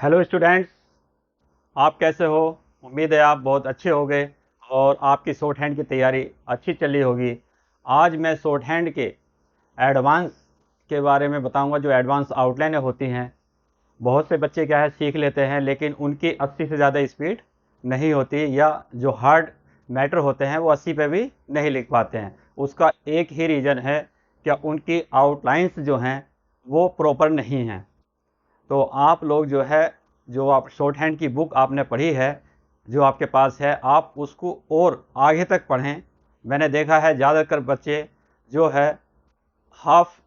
Hello students, आप कैसे हो? उम्मीद है आप बहुत अच्छे होंगे और आपकी शॉर्ट हैंड की तैयारी अच्छी चली होगी। आज मैं शॉर्ट हैंड के एडवांस के बारे में बताऊंगा। जो एडवांस आउटलाइनें होती हैं, बहुत से बच्चे क्या है सीख लेते हैं, लेकिन उनकी 80 से ज़्यादा स्पीड नहीं होती, या जो हार्ड मैटर होते हैं वो 80 पे भी नहीं लिख पाते हैं। उसका एक ही रीज़न है, क्या उनकी आउटलाइंस जो हैं वो प्रॉपर नहीं हैं। तो आप लोग जो है, जो आप शॉर्ट हैंड की बुक आपने पढ़ी है, जो आपके पास है, आप उसको और आगे तक पढ़ें। मैंने देखा है ज़्यादातर बच्चे जो है हाफ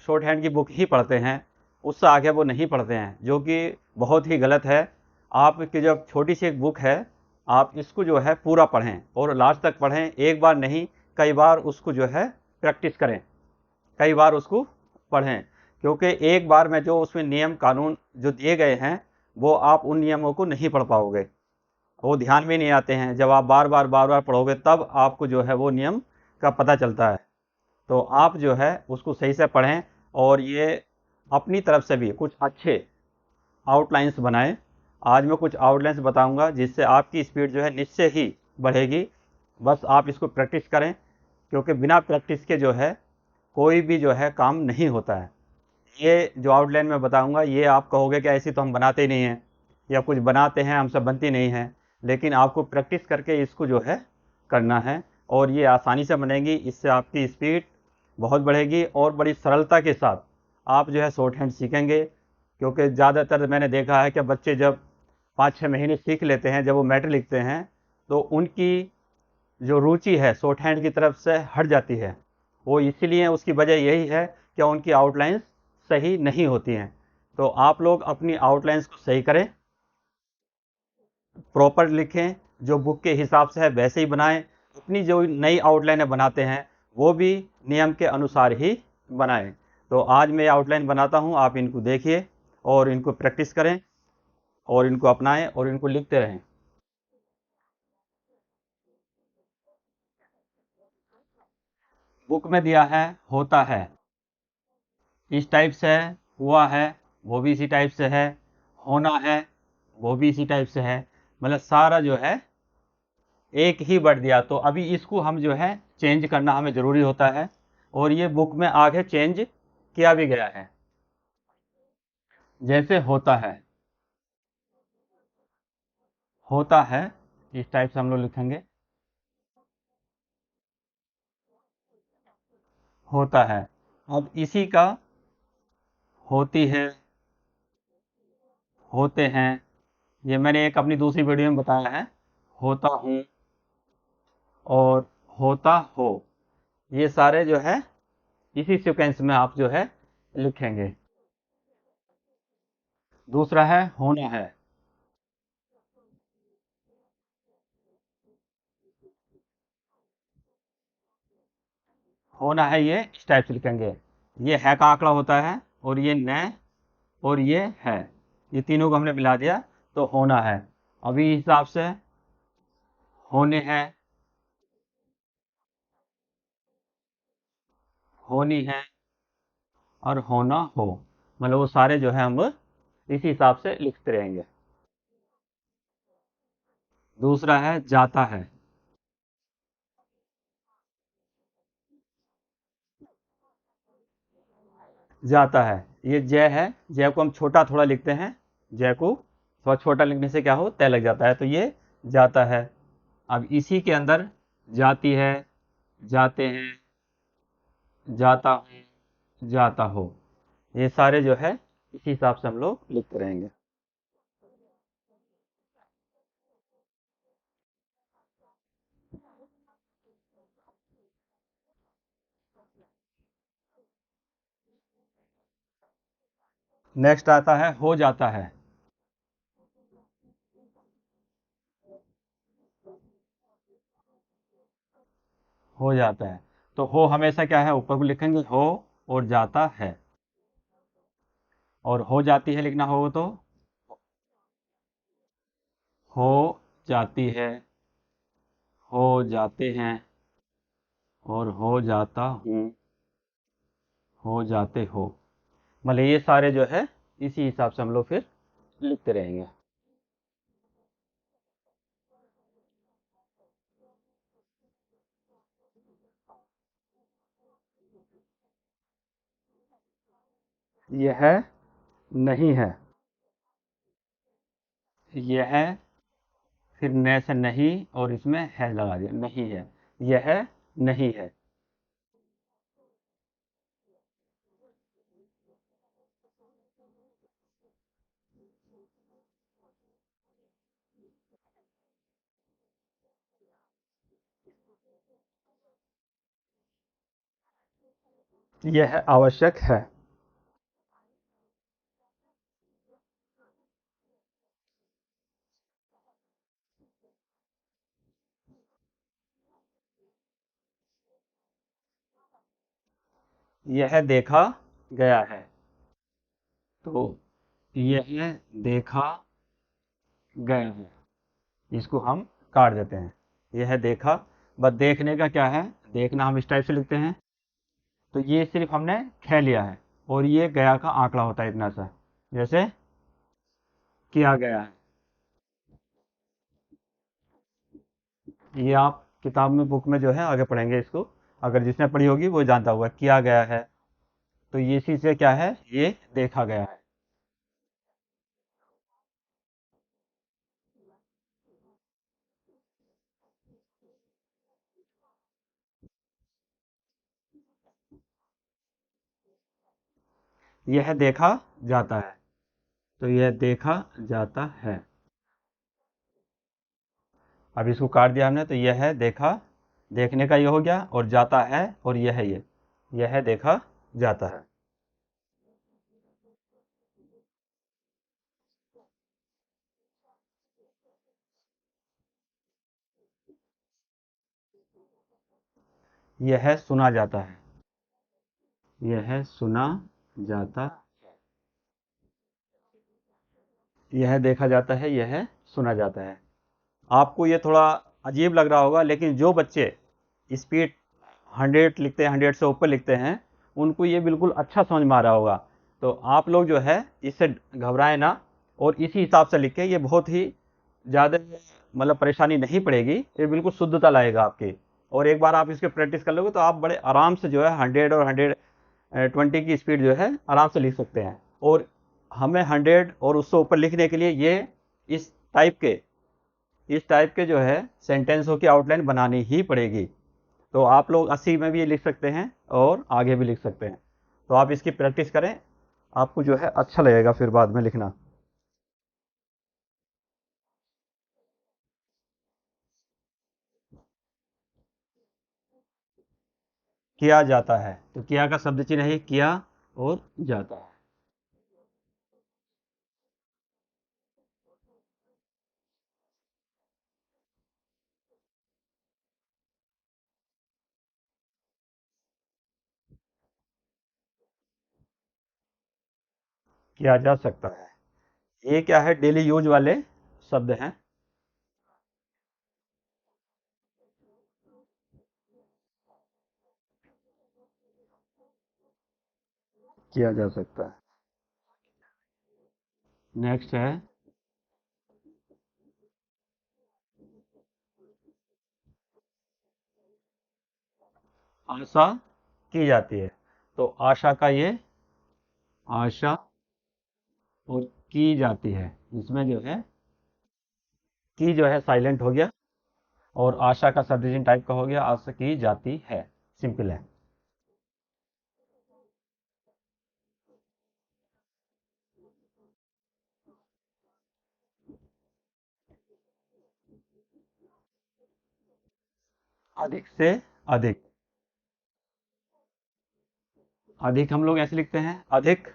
शॉर्ट हैंड की बुक ही पढ़ते हैं, उससे आगे वो नहीं पढ़ते हैं, जो कि बहुत ही गलत है। आपकी जो छोटी सी एक बुक है, आप इसको जो है पूरा पढ़ें और लास्ट तक पढ़ें। एक बार नहीं, कई बार उसको जो है प्रैक्टिस करें, कई बार उसको पढ़ें, क्योंकि एक बार में जो उसमें नियम कानून जो दिए गए हैं, वो आप उन नियमों को नहीं पढ़ पाओगे, वो ध्यान में नहीं आते हैं। जब आप बार बार पढ़ोगे तब आपको जो है वो नियम का पता चलता है। तो आप जो है उसको सही से पढ़ें और ये अपनी तरफ से भी कुछ अच्छे आउटलाइंस बनाएं। आज मैं कुछ आउटलाइंस बताऊंगा जिससे आपकी स्पीड जो है निश्चय ही बढ़ेगी। बस आप इसको प्रैक्टिस करें, क्योंकि बिना प्रैक्टिस के जो है कोई भी जो है काम नहीं होता है। ये जो आउटलाइन मैं बताऊंगा, ये आप कहोगे कि ऐसी तो हम बनाते ही नहीं हैं, या कुछ बनाते हैं हमसे बनती नहीं है, लेकिन आपको प्रैक्टिस करके इसको जो है करना है और ये आसानी से बनेगी। इससे आपकी स्पीड बहुत बढ़ेगी और बड़ी सरलता के साथ आप जो है शॉर्ट हैंड सीखेंगे। क्योंकि ज़्यादातर मैंने देखा है कि बच्चे जब 5-6 महीने सीख लेते हैं, जब वो मैटर लिखते हैं, तो उनकी जो रुचि है शॉर्ट हैंड की तरफ से हट जाती है। वो इसीलिए, उसकी वजह यही है कि उनकी आउटलाइंस सही नहीं होती हैं। तो आप लोग अपनी आउटलाइंस को सही करें, प्रॉपर लिखें, जो बुक के हिसाब से है वैसे ही बनाएं। अपनी जो नई आउटलाइनें बनाते हैं वो भी नियम के अनुसार ही बनाएं। तो आज मैं आउटलाइन बनाता हूं, आप इनको देखिए और इनको प्रैक्टिस करें और इनको अपनाएं और इनको लिखते रहें। बुक में दिया है होता है, इस टाइप से है। हुआ है, वो भी इसी टाइप से है। होना है, वो भी इसी टाइप से है। मतलब सारा जो है एक ही वर्ड दिया, तो अभी इसको हम जो है चेंज करना हमें ज़रूरी होता है, और ये बुक में आगे चेंज किया भी गया है। जैसे होता है, होता है, इस टाइप से हम लोग लिखेंगे। होता है। अब इसी का होती है, होते हैं, ये मैंने एक अपनी दूसरी वीडियो में बताया है। होता हूँ और होता हो, ये सारे जो है इसी सीक्वेंस में आप जो है लिखेंगे। दूसरा है होना है। होना है, ये इस टाइप से लिखेंगे। ये है का आंकड़ा होता है, और ये न, और ये है, ये तीनों को हमने मिला दिया तो होना है। अभी इस हिसाब से होने हैं, होनी है और होना हो, मतलब वो सारे जो है हम इसी हिसाब से लिखते रहेंगे। दूसरा है जाता है। जाता है, ये जय है। जय को हम छोटा थोड़ा लिखते हैं, जय को थोड़ा छोटा लिखने से क्या हो, तय लग जाता है, तो ये जाता है। अब इसी के अंदर जाती है, जाते हैं, जाता हूँ, जाता हो, ये सारे जो है इसी हिसाब से हम लोग लिखते रहेंगे। नेक्स्ट आता है हो जाता है। हो जाता है, तो हो हमेशा क्या है, ऊपर को लिखेंगे हो, और जाता है। और हो जाती है लिखना हो तो हो जाती है, हो जाते हैं, और हो जाता हूँ, हो जाते हो। मतलब ये सारे जो है इसी हिसाब से हम लोग फिर लिखते रहेंगे। यह नहीं है। यह, फिर न से नहीं और इसमें है लगा दिया, नहीं है। यह नहीं है। यह आवश्यक है। यह देखा गया है। तो यह देखा गया है, इसको हम काट देते हैं। यह देखा, बस देखने का क्या है, देखना हम इस टाइप से लिखते हैं। तो ये सिर्फ हमने ख लिया है, और ये गया का आंकड़ा होता है इतना सा, जैसे किया गया है। ये आप किताब में, बुक में जो है आगे पढ़ेंगे इसको। अगर जिसने पढ़ी होगी वो जानता होगा, किया गया है। तो ये इसी से क्या है, ये देखा गया है। यह देखा जाता है। तो यह देखा जाता है। अब इसको काट दिया हमने, तो यह है देखा, देखने का ये हो गया, और जाता है, और यह है ये, यह देखा जाता है। यह सुना जाता है। यह सुना जाता, यह देखा जाता है, यह सुना जाता है। आपको ये थोड़ा अजीब लग रहा होगा, लेकिन जो बच्चे स्पीड 100 लिखते हैं, 100 से ऊपर लिखते हैं, उनको ये बिल्कुल अच्छा समझ में आ रहा होगा। तो आप लोग जो है इससे घबराएं ना, और इसी हिसाब से लिखें। ये बहुत ही ज़्यादा मतलब परेशानी नहीं पड़ेगी, ये बिल्कुल शुद्धता लाएगा आपकी। और एक बार आप इसके प्रैक्टिस कर लोगे तो आप बड़े आराम से जो है 100 और 120 की स्पीड जो है आराम से लिख सकते हैं। और हमें 100 और उससे ऊपर लिखने के लिए ये इस टाइप के इस टाइप के जो है सेंटेंसों की आउटलाइन बनानी ही पड़ेगी। तो आप लोग 80 में भी लिख सकते हैं और आगे भी लिख सकते हैं। तो आप इसकी प्रैक्टिस करें, आपको जो है अच्छा लगेगा फिर बाद में लिखना। किया जाता है, तो किया का शब्द चिन्ह है किया, और जाता है। किया जा सकता है। ये क्या है, डेली यूज वाले शब्द हैं। किया जा सकता है। नेक्स्ट है, आशा की जाती है। तो आशा का ये, आशा और की जाती है, इसमें जो है की जो है साइलेंट हो गया, और आशा का सब्डिविजन टाइप का हो गया, आशा की जाती है। सिंपल है। अधिक से अधिक। अधिक हम लोग ऐसे लिखते हैं, अधिक।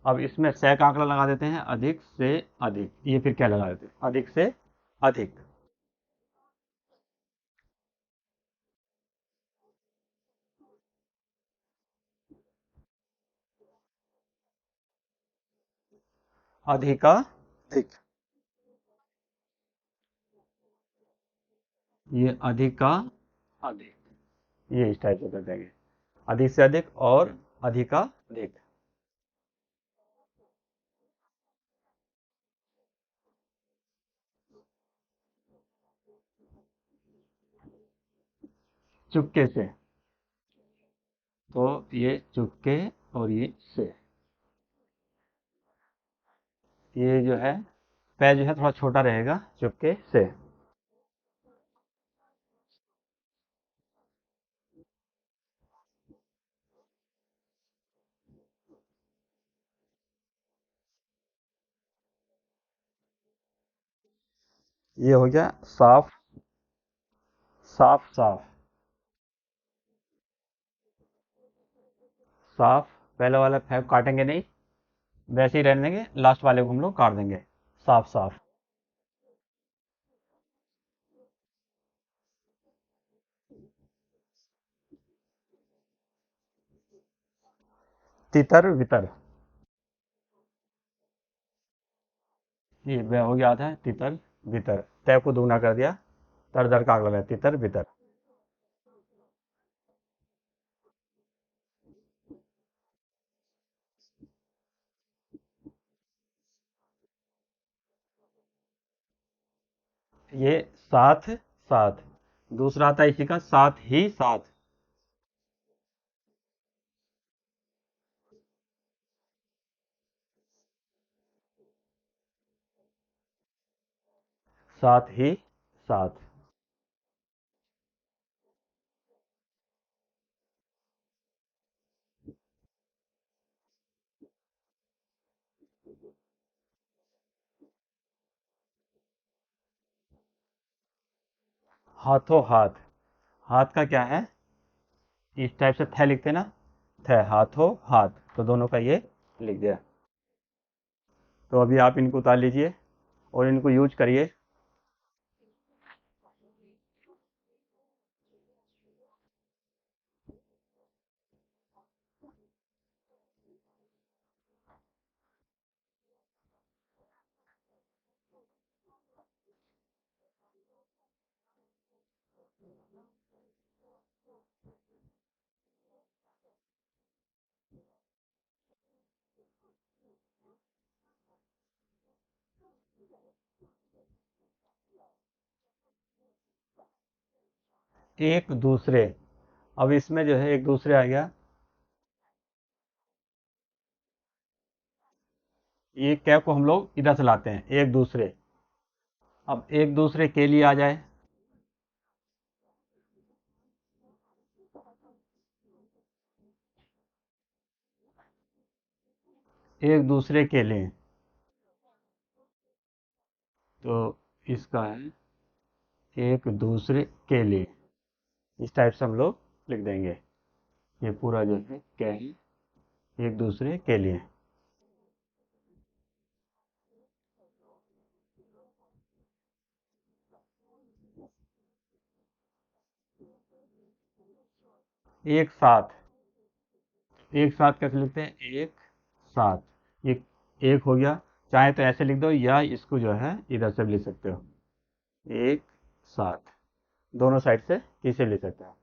अब इसमें से का आंकड़ा लगा देते हैं, अधिक से अधिक, ये फिर क्या लगा देते हैं, अधिक से अधिक। अधिक। ये अधिका अधिक, ये इस टाइप से कर देंगे, अधिक से अधिक और अधिका अधिक। चुपके से, तो ये चुपके और ये से, ये जो है पै जो है थोड़ा छोटा रहेगा, चुपके से। ये हो गया साफ, साफ साफ। साफ, पहले वाला फैब काटेंगे नहीं, वैसे ही रहने देंगे, लास्ट वाले को हम लोग काट देंगे। साफ साफ। तितर वितर, ये वह हो गया आधा है, तितर वितर, तय को दूना कर दिया, तर दर का अगला है तितर वितर। ये साथ साथ, दूसरा आता है इसी का साथ ही साथ। साथ ही साथ। हाथों हाथ, हाथ का क्या है, इस टाइप से थ लिखते ना, थ, हाथों हाथ, तो दोनों का ये लिख दिया। तो अभी आप इनको उतार लीजिए और इनको यूज करिए। एक दूसरे, अब इसमें जो है एक दूसरे आ गया, ये क्या को हम लोग इधर से लाते हैं, एक दूसरे। अब एक दूसरे के लिए आ जाए, एक दूसरे के लिए, तो इसका है एक दूसरे के लिए, इस टाइप से हम लोग लिख देंगे। ये पूरा जो है क्या है, एक दूसरे के लिए। एक साथ, एक साथ कैसे लिखते हैं, एक साथ, ये एक हो गया, चाहे तो ऐसे लिख दो या इसको जो है इधर से भी लिख सकते हो, एक साथ, दोनों साइड से किसे लिख सकते हो।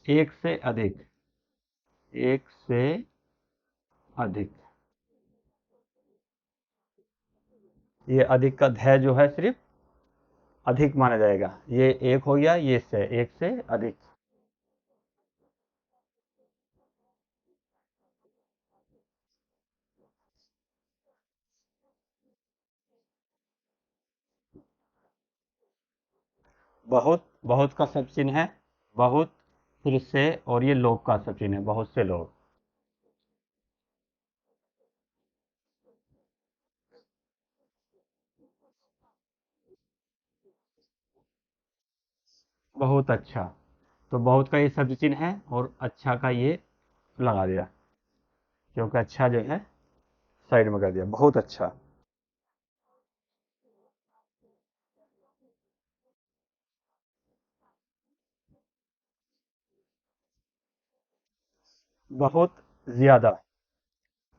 एक से अधिक, एक से अधिक, ये अधिक का ध जो है सिर्फ अधिक माना जाएगा, ये एक हो गया, ये से एक से अधिक। बहुत, बहुत का सब चिन्ह है, बहुत, फिर से, और ये लोग का सब चिन्ह है, बहुत से लोग। बहुत अच्छा, तो बहुत का ये सब चिन्ह है और अच्छा का ये लगा दिया, क्योंकि अच्छा जो है साइड में कर दिया, बहुत अच्छा। बहुत ज्यादा,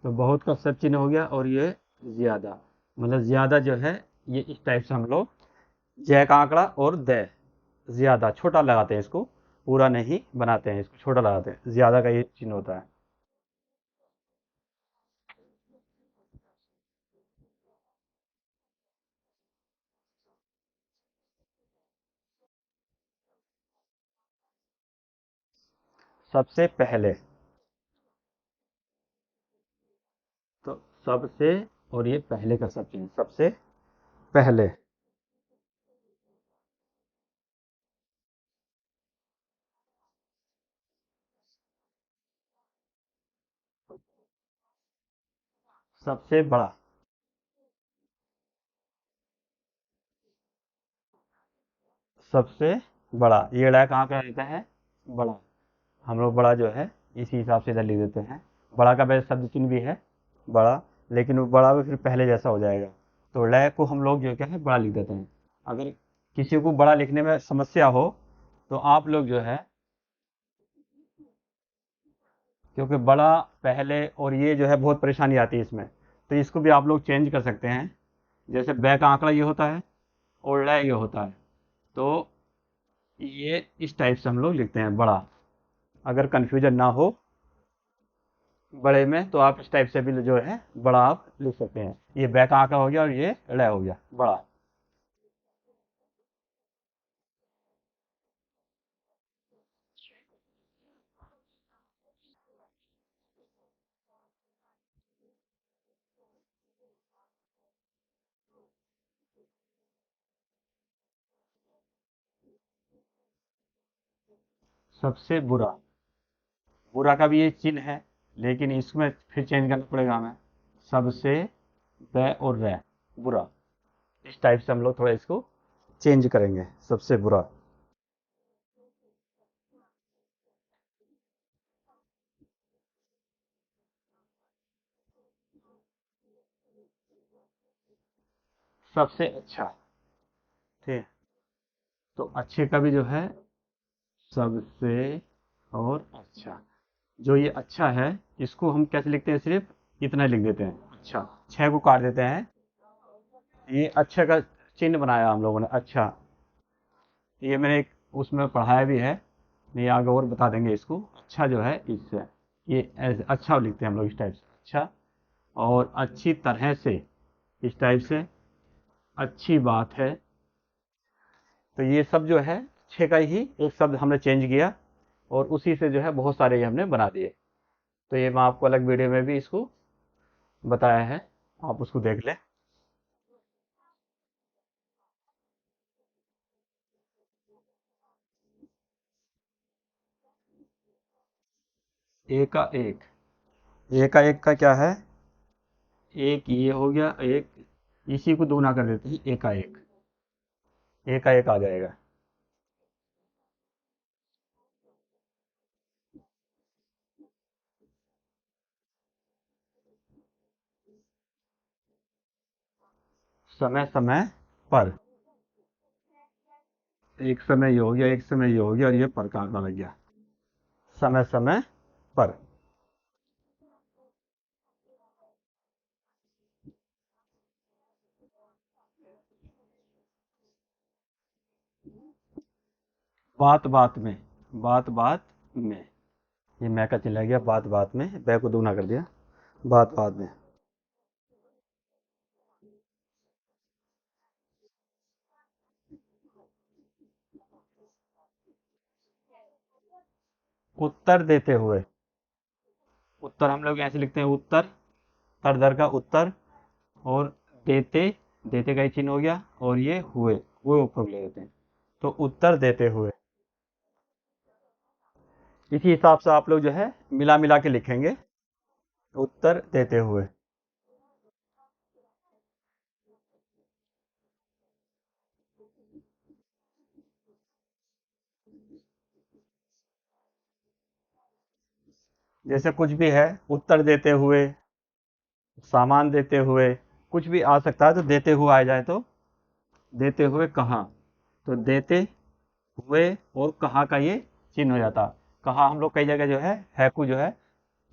तो बहुत का सब चिन्ह हो गया, और ये ज्यादा, मतलब ज्यादा जो है, ये इस टाइप से हम लोग जय का आंकड़ा और द, ज्यादा छोटा लगाते हैं इसको, पूरा नहीं बनाते हैं, इसको छोटा लगाते हैं, ज़्यादा का ये चिन्ह होता है। सबसे पहले, तो सबसे, और ये पहले का सब चिन्ह, सबसे पहले। सबसे बड़ा, सबसे बड़ा, ये ड़ा कहाँ का रहता है, बड़ा। हम लोग बड़ा जो है इसी हिसाब से इधर लिख देते हैं। बड़ा का वैसे शब्द चिन्ह भी है बड़ा, लेकिन वो बड़ा भी फिर पहले जैसा हो जाएगा। तो लय को हम लोग जो क्या है बड़ा लिख देते हैं। अगर किसी को बड़ा लिखने में समस्या हो तो आप लोग जो है, क्योंकि बड़ा पहले और ये जो है बहुत परेशानी आती है इसमें, तो इसको भी आप लोग चेंज कर सकते हैं। जैसे बै का आंकड़ा ये होता है और लय ये होता है, तो ये इस टाइप से हम लोग लिखते हैं बड़ा। अगर कन्फ्यूजन ना हो बड़े में, तो आप इस टाइप से भी जो है बड़ा आप लिख सकते हैं। ये बै का आंकड़ा हो गया और ये लय हो गया बड़ा। सबसे बुरा, बुरा का भी ये चिन्ह है, लेकिन इसमें फिर चेंज करना पड़ेगा हमें। सबसे बै और रै, बुरा, इस टाइप से हम लोग थोड़ा इसको चेंज करेंगे। सबसे बुरा। सबसे अच्छा, ठीक है। तो अच्छे का भी जो है सबसे और अच्छा, जो ये अच्छा है इसको हम कैसे लिखते हैं, सिर्फ इतना लिख देते हैं अच्छा, छह को काट देते हैं। ये अच्छा का चिन्ह बनाया हम लोगों ने, अच्छा। ये मैंने एक उसमें पढ़ाया भी है, नहीं आगे और बता देंगे इसको। अच्छा जो है इससे, ये ऐसे अच्छा लिखते हैं हम लोग इस टाइप से, अच्छा। और अच्छी तरह से, इस टाइप से, अच्छी बात है। तो ये सब जो है छः का ही एक शब्द हमने चेंज किया, और उसी से जो है बहुत सारे ये हमने बना दिए। तो ये मैं आपको अलग वीडियो में भी इसको बताया है, आप उसको देख लें। ए का एक, ए का एक का क्या है, एक ये हो गया एक, इसी को दोगुना कर देते हैं, ए का एक, ए का एक आ जाएगा। समय समय पर, एक समय ये हो गया, एक समय ये हो गया, और ये पर का आंकड़ा लग गया। समय समय पर। बात बात में, बात बात में, ये मैं का चला गया, बात बात में, बै को दोगुना कर दिया, बात बात में। उत्तर देते हुए, उत्तर हम लोग ऐसे लिखते हैं, उत्तर, हर दर का उत्तर, और देते, देते का ही चिन्ह हो गया, और ये हुए ऊपर ले देते हैं, तो उत्तर देते हुए। इसी हिसाब से आप लोग जो है मिला मिला के लिखेंगे, उत्तर देते हुए। जैसे कुछ भी है, उत्तर देते हुए, सामान देते हुए, कुछ भी आ सकता है, तो देते हुए आ जाए तो देते हुए कहाँ, तो देते हुए और कहाँ का ये चिन्ह हो जाता। कहाँ हम लोग कई जगह जो है हैकू जो है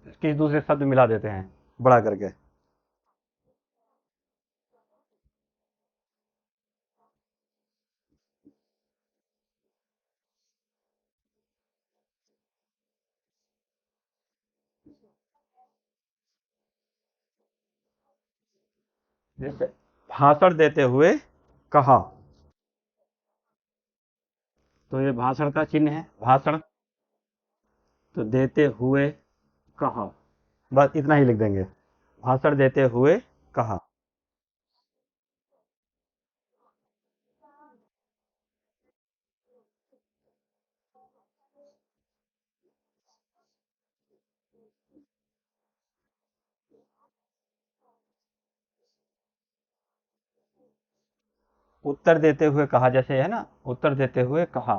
किसी दूसरे शब्द मिला देते हैं बड़ा करके। जैसे भाषण देते हुए कहा, तो ये भाषण का चिन्ह है, भाषण। तो देते हुए कहा, बस इतना ही लिख देंगे, भाषण देते हुए कहा। उत्तर देते हुए कहा, जैसे है ना, उत्तर देते हुए कहा,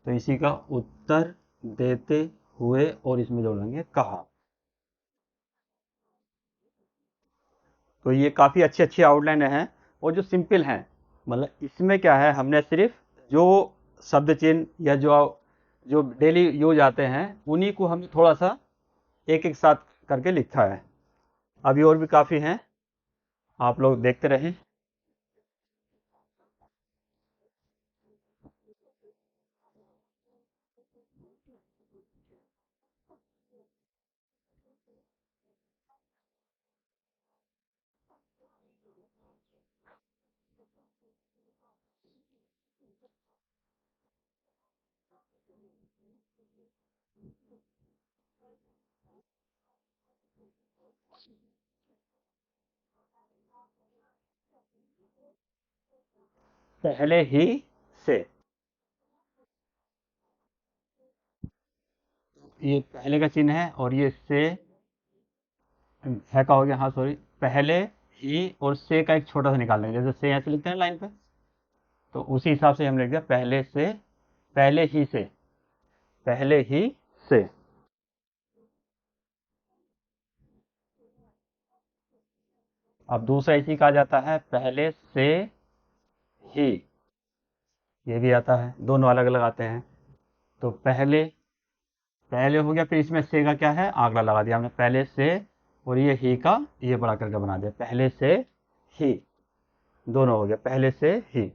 तो इसी का उत्तर देते हुए और इसमें जोड़ेंगे कहा। तो ये काफ़ी अच्छी अच्छी आउटलाइन है और जो सिंपल हैं, मतलब इसमें क्या है, हमने सिर्फ जो शब्द चिन्ह या जो जो डेली यूज आते हैं उन्हीं को हमने थोड़ा सा एक एक साथ करके लिखा है। अभी और भी काफ़ी हैं, आप लोग देखते रहें। पहले ही से, ये पहले का चिन्ह है और ये से है का हो गया, हाँ सॉरी, पहले ही और से का एक छोटा सा निकाल देंगे, जैसे से ऐसे लिखते हैं लाइन पे, तो उसी हिसाब से हम लिख दिया पहले से, पहले ही से, पहले ही से। अब दूसरा इसी कहा जाता है पहले से ही, ये भी आता है, दोनों अलग अलग आते हैं। तो पहले, पहले हो गया, फिर इसमें से का क्या है, आंकड़ा लगा दिया हमने पहले से, और ये ही का ये बड़ा करके बना दिया पहले से ही, दोनों हो गया पहले से ही।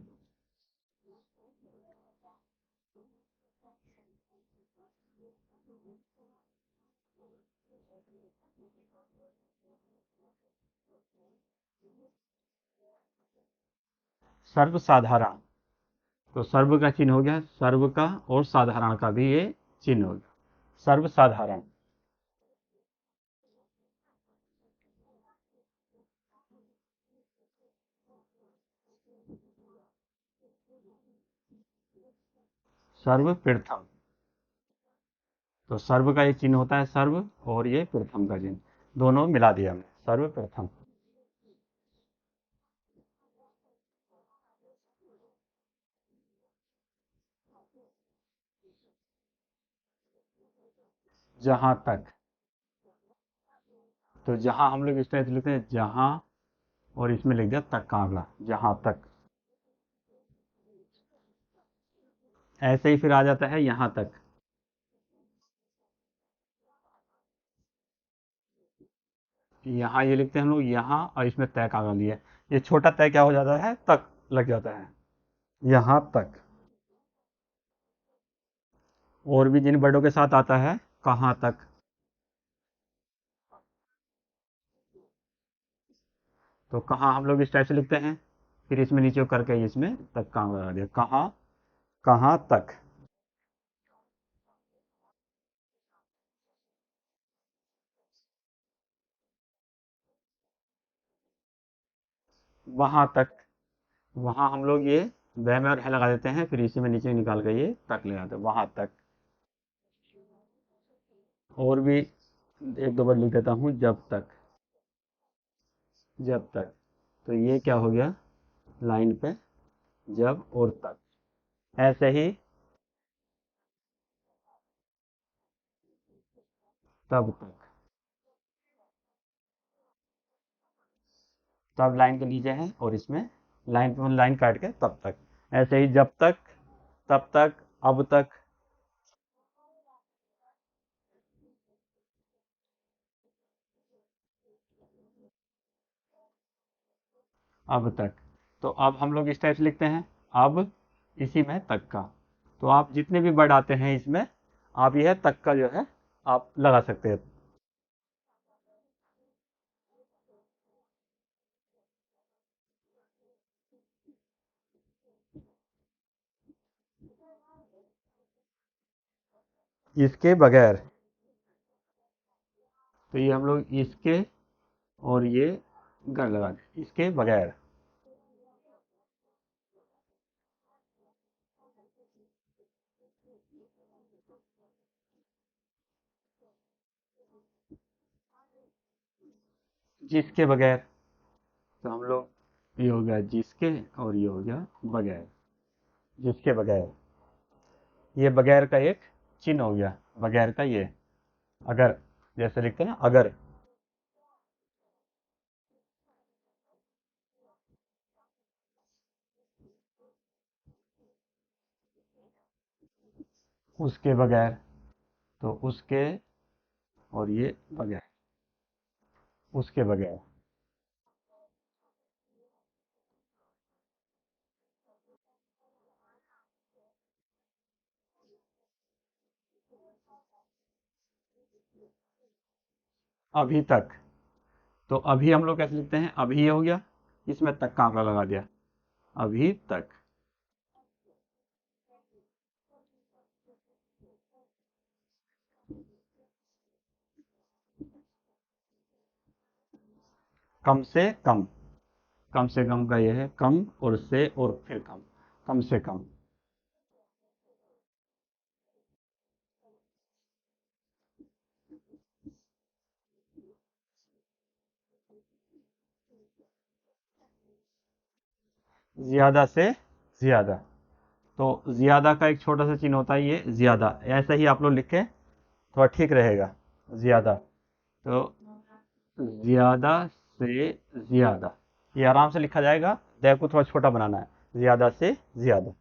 सर्वसाधारण, तो सर्व का चिन्ह हो गया, सर्व का और साधारण का भी ये चिन्ह हो गया, सर्वसाधारण। सर्वप्रथम, तो सर्व का ये चिन्ह होता है सर्व, और ये प्रथम का चिन्ह, दोनों मिला दिया हमने, सर्वप्रथम। जहां तक, तो जहां हम लोग इस तरह से लिखते हैं जहां, और इसमें लिख दिया तक का आंकड़ा, जहां तक। ऐसे ही फिर आ जाता है यहां तक, यहाँ ये लिखते हैं हम लोग यहाँ, और इसमें तय का आंकड़ा दिया है, ये छोटा तय क्या हो जाता है, तक लग जाता है, यहाँ तक। और भी जिन वर्डों के साथ आता है कहाँ तक, तो कहाँ हम लोग इस टाइप से लिखते हैं, फिर इसमें नीचे करके इसमें तक का आंकड़ा लगा दिया, कहाँ, कहाँ तक। वहां तक, वहां हम लोग ये वह में और है लगा देते हैं, फिर इसी में नीचे निकाल के ये तक ले आते हैं, वहां तक। और भी एक दो बार लिख देता हूँ, जब तक, जब तक, तो ये क्या हो गया लाइन पे, जब और तक। ऐसे ही तब तक, तब लाइन के नीचे है और इसमें लाइन पे लाइन काट के तब तक। ऐसे ही जब तक, तब तक, अब तक, अब तक। तो अब हम लोग इस टाइप से लिखते हैं, अब इसी में तक का, तो आप जितने भी वर्ड आते हैं इसमें, आप यह तक का जो है आप लगा सकते हैं। इसके बगैर, तो ये हम लोग इसके और ये गर लगा दें, इसके बगैर। जिसके बगैर, तो हम लोग ये हो गया जिसके और ये हो गया बगैर, जिसके बगैर। ये बगैर का एक चिन्ह हो गया, बगैर का ये अगर, जैसे लिखते हैं ना अगर। उसके बगैर, तो उसके और ये बगैर, उसके बगैर। अभी तक, तो अभी हम लोग कैसे लिखते हैं, अभी ये हो गया, इसमें तक का आंकड़ा लगा दिया, अभी तक। कम से कम, कम से कम का ये है कम, और से और फिर कम, कम से कम। ज्यादा से ज्यादा, तो ज्यादा का एक छोटा सा चिन्ह होता है ये ज्यादा, ऐसा ही आप लोग लिखें थोड़ा ठीक रहेगा। ज्यादा, तो ज्यादा से ज्यादा, ये आराम से लिखा जाएगा। देखो को थोड़ा छोटा बनाना है, ज्यादा से ज्यादा।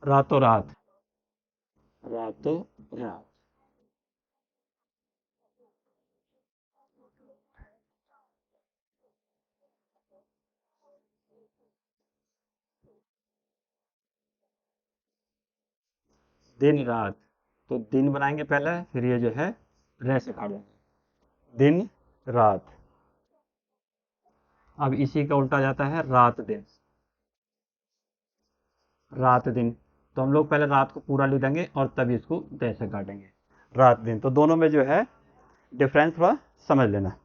रातों रात, रातों रात। दिन रात, तो दिन बनाएंगे पहले, फिर ये जो है रे से काट देंगे, दिन रात। अब इसी का उल्टा जाता है रात दिन, रात दिन। तो हम लोग पहले रात को पूरा लिख देंगे और तब इसको दे से काटेंगे, रात दिन। तो दोनों में जो है डिफरेंस थोड़ा समझ लेना।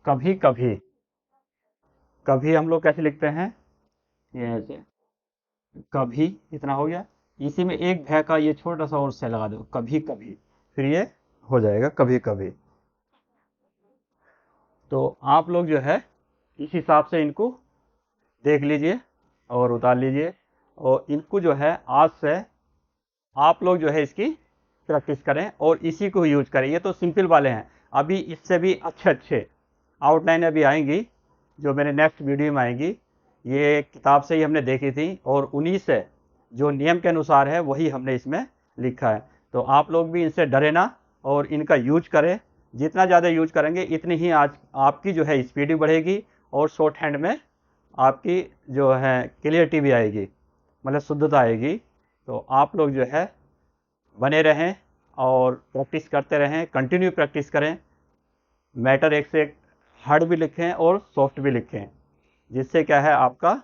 कभी कभी, कभी हम लोग कैसे लिखते हैं, ये ऐसे, कभी इतना हो गया, इसी में एक भय का ये छोटा सा और से लगा दो, कभी कभी, फिर ये हो जाएगा कभी कभी। तो आप लोग जो है इस हिसाब से इनको देख लीजिए और उतार लीजिए, और इनको जो है आज से आप लोग जो है इसकी प्रैक्टिस करें और इसी को यूज करें। ये तो सिंपल वाले हैं, अभी इससे भी अच्छे अच्छे आउटलाइन अभी आएंगी, जो मेरे नेक्स्ट वीडियो में आएंगी। ये किताब से ही हमने देखी थी और उन्हीं से जो नियम के अनुसार है वही हमने इसमें लिखा है। तो आप लोग भी इनसे डरे ना और इनका यूज करें। जितना ज़्यादा यूज करेंगे इतनी ही आज आपकी जो है स्पीड भी बढ़ेगी और शॉर्ट हैंड में आपकी जो है क्लियरिटी भी आएगी, मतलब शुद्धता आएगी। तो आप लोग जो है बने रहें और प्रैक्टिस करते रहें, कंटिन्यू प्रैक्टिस करें। मैटर एक से एक हार्ड भी लिखें और सॉफ्ट भी लिखें, जिससे क्या है आपका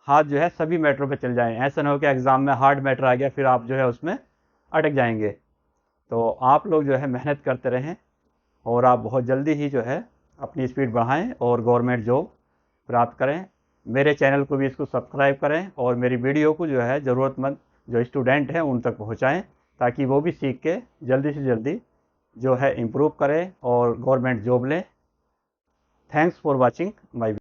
हाथ जो है सभी मैटरों पे चल जाए। ऐसा ना हो कि एग्ज़ाम में हार्ड मैटर आ गया फिर आप जो है उसमें अटक जाएंगे। तो आप लोग जो है मेहनत करते रहें और आप बहुत जल्दी ही जो है अपनी स्पीड बढ़ाएं और गवर्नमेंट जॉब प्राप्त करें। मेरे चैनल को भी इसको सब्सक्राइब करें और मेरी वीडियो को जो है ज़रूरतमंद जो स्टूडेंट हैं उन तक पहुँचाएँ, ताकि वो भी सीख के जल्दी से जल्दी जो है इम्प्रूव करें और गवर्नमेंट जॉब लें। Thanks for watching my